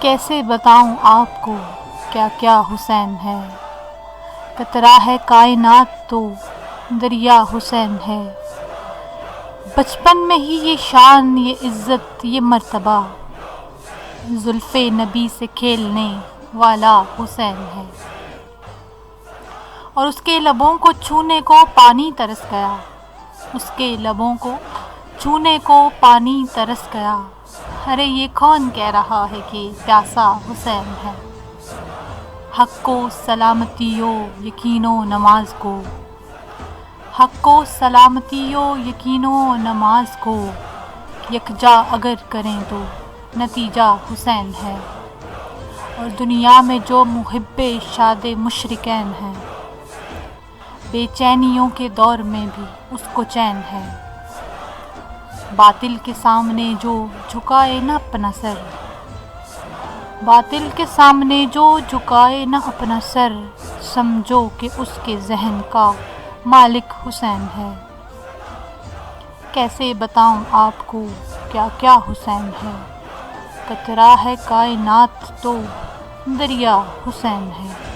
کیسے بتاؤں آپ کو کیا کیا حسین ہے، قطرہ ہے کائنات تو دریا حسین ہے۔ بچپن میں ہی یہ شان، یہ عزت، یہ مرتبہ، زلف نبی سے کھیلنے والا حسین ہے۔ اور اس کے لبوں کو چھونے کو پانی ترس گیا، اس کے لبوں کو چھونے کو پانی ترس گیا۔ ارے یہ کون کہہ رہا ہے کہ پیاسا حسین ہے؟ حق کو سلامتی و یقین و نماز کو، حق کو سلامتی و یقین و نماز کو یکجا اگر کریں تو نتیجہ حسین ہے۔ اور دنیا میں جو محب شاد مشرکین ہیں، بے چینیوں کے دور میں بھی اس کو چین ہے۔ باطل کے سامنے جو جھکائے نہ اپنا سر، باطل کے سامنے جو جھکائے نہ اپنا سر، سمجھو کہ اس کے ذہن کا مالک حسین ہے۔ کیسے بتاؤں آپ کو کیا کیا حسین ہے، قطرہ ہے کائنات تو دریا حسین ہے۔